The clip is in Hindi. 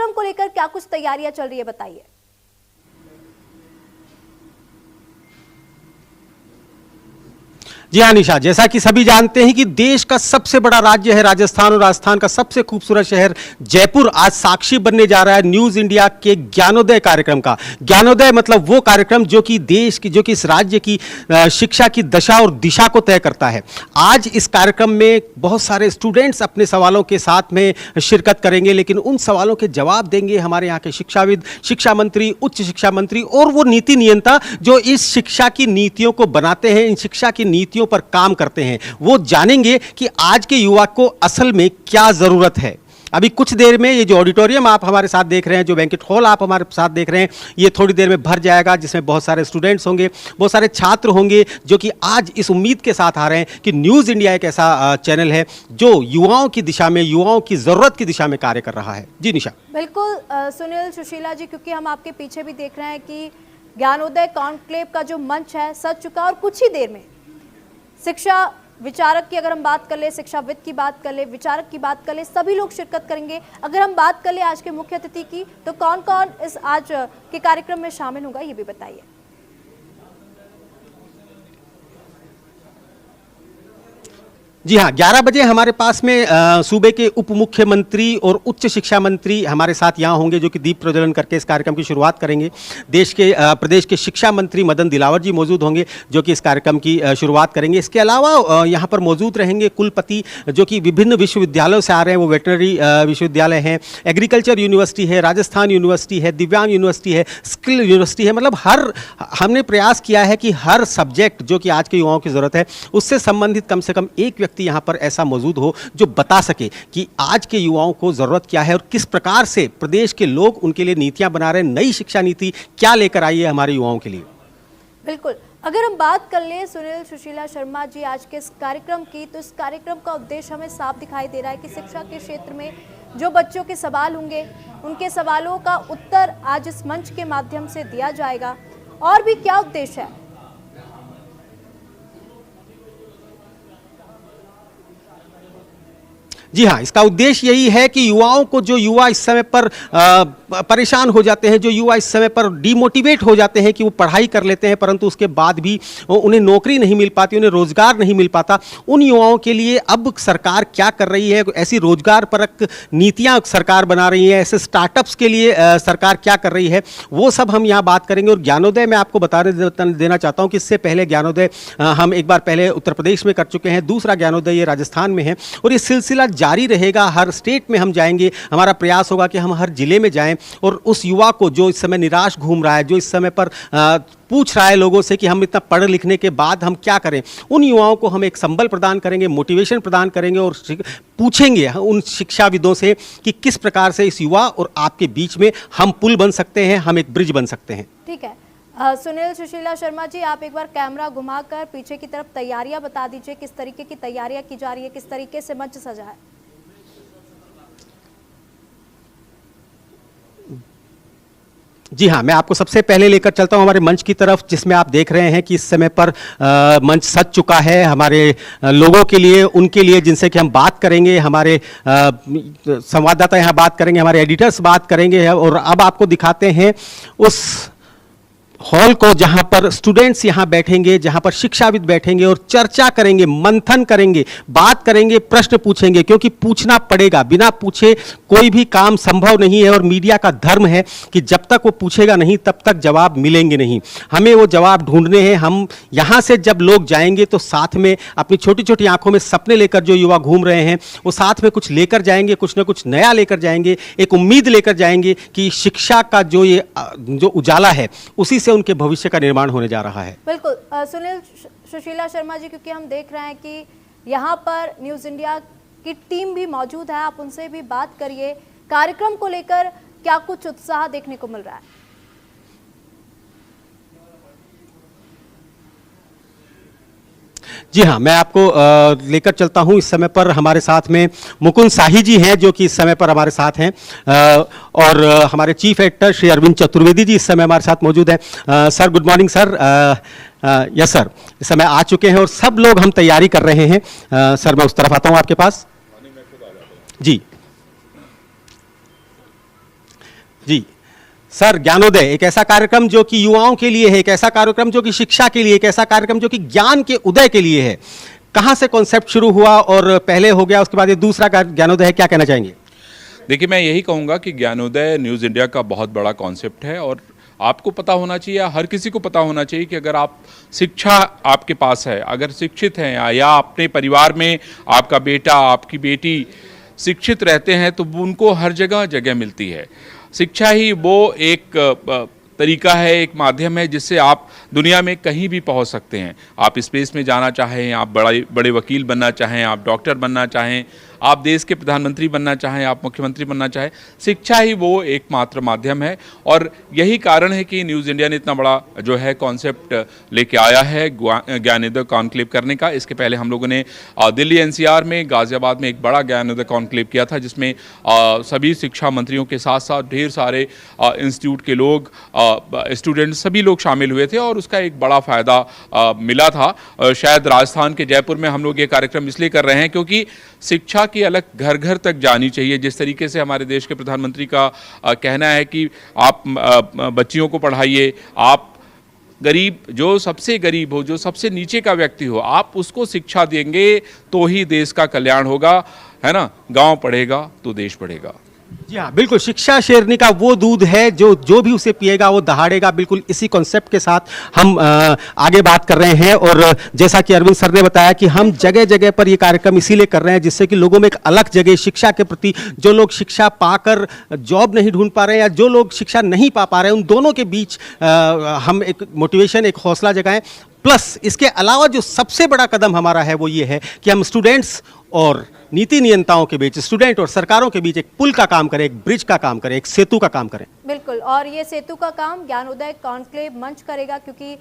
कार्यक्रम को लेकर क्या कुछ तैयारियां चल रही है, बताइए। जी हाँ निशा, जैसा कि सभी जानते हैं कि देश का सबसे बड़ा राज्य है राजस्थान और राजस्थान का सबसे खूबसूरत शहर जयपुर आज साक्षी बनने जा रहा है न्यूज इंडिया के ज्ञानोदय कार्यक्रम का। ज्ञानोदय मतलब वो कार्यक्रम जो कि देश की, जो कि इस राज्य की शिक्षा की दशा और दिशा को तय करता है। आज इस कार्यक्रम में बहुत सारे स्टूडेंट्स अपने सवालों के साथ में शिरकत करेंगे, लेकिन उन सवालों के जवाब देंगे हमारे यहाँ के शिक्षाविद, शिक्षा मंत्री, उच्च शिक्षा मंत्री और वो नीति नियंता जो इस शिक्षा की नीतियों को बनाते हैं, इन शिक्षा की नीतियों पर काम करते हैं। वो जानेंगे कि आज के युवा को असल में क्या जरूरत है। अभी कुछ देर में ये जो ऑडिटोरियम आप हमारे साथ देख रहे हैं, जो बैंकेट हॉल आप हमारे साथ देख रहे हैं, ये थोड़ी देर में भर जाएगा, जिसमें बहुत सारे स्टूडेंट्स होंगे, बहुत सारे छात्र होंगे जो कि आज इस उम्मीद के साथ आ रहे हैं कि न्यूज़ इंडिया एक ऐसा चैनल है जो युवाओं की दिशा में, युवाओं की ज़रूरत की दिशा में कार्य कर रहा है। जी निशा। बिल्कुल सुनील, सुशीला जी, क्योंकि हम आपके पीछे भी देख रहे हैं कि ज्ञानोदय कॉन्क्लेव का जो मंच है सज चुका, और कुछ ही देर में शिक्षा विचारक की अगर हम बात कर ले, शिक्षाविद की बात कर ले, विचारक की बात कर ले, सभी लोग शिरकत करेंगे। अगर हम बात कर ले आज के मुख्य अतिथि की, तो कौन कौन इस आज के कार्यक्रम में शामिल होगा, ये भी बताइए। जी हाँ, 11 बजे हमारे पास में सूबे के उप मुख्यमंत्री और उच्च शिक्षा मंत्री हमारे साथ यहाँ होंगे, जो कि दीप प्रज्वलन करके इस कार्यक्रम की शुरुआत करेंगे। प्रदेश के शिक्षा मंत्री मदन दिलावर जी मौजूद होंगे, जो कि इस कार्यक्रम की शुरुआत करेंगे। इसके अलावा यहाँ पर मौजूद रहेंगे कुलपति जो कि विभिन्न विश्वविद्यालयों से आ रहे हैं। वो वेटनरी विश्वविद्यालय हैं, एग्रीकल्चर यूनिवर्सिटी है, राजस्थान यूनिवर्सिटी है, दिव्यांग यूनिवर्सिटी है, स्किल यूनिवर्सिटी है। मतलब हमने प्रयास किया है कि हर सब्जेक्ट जो कि आज के युवाओं की ज़रूरत है, उससे संबंधित कम से कम एक व्यक्ति यहाँ पर ऐसा मौजूद हो जो बता सके कि आज के युवाओं को जरूरत क्या है और किस प्रकार से प्रदेश के लोग उनके लिए नीतियां बना रहे हैं। नई शिक्षा नीति क्या लेकर आई है हमारे युवाओं के लिए। बिल्कुल, अगर हम बात कर ले सुनील, सुशीला शर्मा जी आज के इस कार्यक्रम की, तो इस कार्यक्रम का उद्देश्य हमें साफ दिखाई दे रहा है कि शिक्षा के क्षेत्र में जो बच्चों के सवाल होंगे, उनके सवालों का उत्तर आज इस मंच के माध्यम से दिया जाएगा। और भी क्या उद्देश्य है? जी हाँ, इसका उद्देश्य यही है कि युवाओं को, जो युवा इस समय पर परेशान हो जाते हैं, जो युवा इस समय पर डिमोटिवेट हो जाते हैं कि वो पढ़ाई कर लेते हैं परंतु उसके बाद भी उन्हें नौकरी नहीं मिल पाती, उन्हें रोजगार नहीं मिल पाता, उन युवाओं के लिए अब सरकार क्या कर रही है, ऐसी रोजगार परक नीतियां सरकार बना रही है, ऐसे स्टार्टअप्स के लिए सरकार क्या कर रही है, वो सब हम यहाँ बात करेंगे। और ज्ञानोदय मैं आपको देना चाहता हूँ कि इससे पहले ज्ञानोदय हम एक बार पहले उत्तर प्रदेश में कर चुके हैं, दूसरा ज्ञानोदय ये राजस्थान में है और ये सिलसिला जारी रहेगा। हर स्टेट में हम जाएंगे, हमारा प्रयास होगा कि हम हर जिले में जाएं और उस युवा को जो इस समय निराश घूम रहा है, जो इस समय पर पूछ रहा है लोगों से कि हम इतना पढ़ लिखने के बाद हम क्या करें, उन युवाओं को हम एक संबल प्रदान करेंगे, मोटिवेशन प्रदान करेंगे और पूछेंगे उन शिक्षाविदों से कि किस प्रकार से इस युवा और आपके बीच में हम पुल बन सकते हैं, हम एक ब्रिज बन सकते हैं। ठीक है सुनील, सुशीला शर्मा जी, आप एक बार कैमरा घुमाकर पीछे की तरफ तैयारियां बता दीजिए, किस तरीके की तैयारियां की जा रही है, किस तरीके से मंच सजा है। जी हाँ, मैं आपको सबसे पहले लेकर चलता हूँ हमारे मंच की तरफ, जिसमें आप देख रहे हैं कि इस समय पर मंच सज चुका है हमारे लोगों के लिए, उनके लिए जिनसे कि हम बात करेंगे, हमारे संवाददाता यहाँ बात करेंगे, हमारे एडिटर्स बात करेंगे। और अब आपको दिखाते हैं उस हॉल को जहां पर स्टूडेंट्स यहां बैठेंगे, जहां पर शिक्षाविद बैठेंगे और चर्चा करेंगे, मंथन करेंगे, बात करेंगे, प्रश्न पूछेंगे, क्योंकि पूछना पड़ेगा, बिना पूछे कोई भी काम संभव नहीं है। और मीडिया का धर्म है कि जब तक वो पूछेगा नहीं तब तक जवाब मिलेंगे नहीं, हमें वो जवाब ढूंढने हैं। हम यहां से जब लोग जाएंगे तो साथ में अपनी छोटी छोटी आंखों में सपने लेकर जो युवा घूम रहे हैं वो साथ में कुछ लेकर जाएंगे, कुछ ना कुछ नया लेकर जाएंगे, एक उम्मीद लेकर जाएंगे कि शिक्षा का जो उजाला है उसी से उनके भविष्य का निर्माण होने जा रहा है। बिल्कुल सुनील, सुशीला शर्मा जी, क्योंकि हम देख रहे हैं कि यहाँ पर न्यूज़ इंडिया की टीम भी मौजूद है, आप उनसे भी बात करिए, कार्यक्रम को लेकर क्या कुछ उत्साह देखने को मिल रहा है। जी हाँ, मैं आपको लेकर चलता हूँ। इस समय पर हमारे साथ में मुकुंद शाही जी हैं जो कि इस समय पर हमारे साथ हैं और हमारे चीफ एडिटर श्री अरविंद चतुर्वेदी जी इस समय हमारे साथ मौजूद हैं। Sir good morning sir. Yes sir, इस समय आ चुके हैं और सब लोग हम तैयारी कर रहे हैं। सर मैं उस तरफ आता हूँ आपके पास जी। जी सर, ज्ञानोदय एक ऐसा कार्यक्रम जो कि युवाओं के लिए है, एक ऐसा कार्यक्रम जो कि शिक्षा के लिए, एक ऐसा कार्यक्रम जो कि ज्ञान के उदय के लिए है। कहाँ से कॉन्सेप्ट शुरू हुआ और पहले हो गया, उसके बाद ये दूसरा ज्ञानोदय है, क्या कहना चाहेंगे? देखिए, मैं यही कहूँगा कि ज्ञानोदय न्यूज़ इंडिया का बहुत बड़ा कॉन्सेप्ट है और आपको पता होना चाहिए, हर किसी को पता होना चाहिए कि अगर आप शिक्षा आपके पास है, अगर शिक्षित हैं या अपने परिवार में आपका बेटा आपकी बेटी शिक्षित रहते हैं तो उनको हर जगह जगह मिलती है। शिक्षा ही वो एक तरीका है, एक माध्यम है जिससे आप दुनिया में कहीं भी पहुंच सकते हैं। आप स्पेस में जाना चाहें, आप बड़े वकील बनना चाहें, आप डॉक्टर बनना चाहें, आप देश के प्रधानमंत्री बनना चाहें, आप मुख्यमंत्री बनना चाहें, शिक्षा ही वो एकमात्र माध्यम है। और यही कारण है कि न्यूज़ इंडिया ने इतना बड़ा जो है कॉन्सेप्ट लेके आया है ज्ञानोदय कॉन्क्लेव करने का। इसके पहले हम लोगों ने दिल्ली NCR में, गाजियाबाद में एक बड़ा ज्ञानोदय कॉन्क्लेव किया था, जिसमें सभी शिक्षा मंत्रियों के साथ साथ ढेर सारे इंस्टीट्यूट के लोग, स्टूडेंट, सभी लोग शामिल हुए थे और उसका एक बड़ा फ़ायदा मिला था। शायद राजस्थान के जयपुर में हम लोग ये कार्यक्रम इसलिए कर रहे हैं क्योंकि शिक्षा की अलग घर घर तक जानी चाहिए। जिस तरीके से हमारे देश के प्रधानमंत्री का कहना है कि आप बच्चियों को पढ़ाइए, आप गरीब, जो सबसे गरीब हो, जो सबसे नीचे का व्यक्ति हो, आप उसको शिक्षा देंगे तो ही देश का कल्याण होगा, है ना। गांव पढ़ेगा तो देश बढ़ेगा। जी हाँ, बिल्कुल। शिक्षा शेरनी का वो दूध है जो भी उसे पिएगा वो दहाड़ेगा। बिल्कुल इसी कॉन्सेप्ट के साथ हम आगे बात कर रहे हैं। और जैसा कि अरविंद सर ने बताया कि हम जगह जगह पर ये कार्यक्रम इसीलिए कर रहे हैं जिससे कि लोगों में एक अलग जगह शिक्षा के प्रति, जो लोग शिक्षा पाकर जॉब नहीं ढूंढ पा रहे हैं या जो लोग शिक्षा नहीं पा रहे हैं, उन दोनों के बीच हम एक मोटिवेशन, एक हौसला जगाएं। प्लस इसके अलावा जो सबसे बड़ा कदम हमारा है वो ये है कि हम स्टूडेंट्स और नीति नियंताओं के बीच, स्टूडेंट और सरकारों के बीच एक पुल का काम करें, एक ब्रिज का काम करें, एक सेतु का काम करें। बिल्कुल, और ये सेतु का काम ज्ञानोदय कॉन्क्लेव मंच करेगा, क्योंकि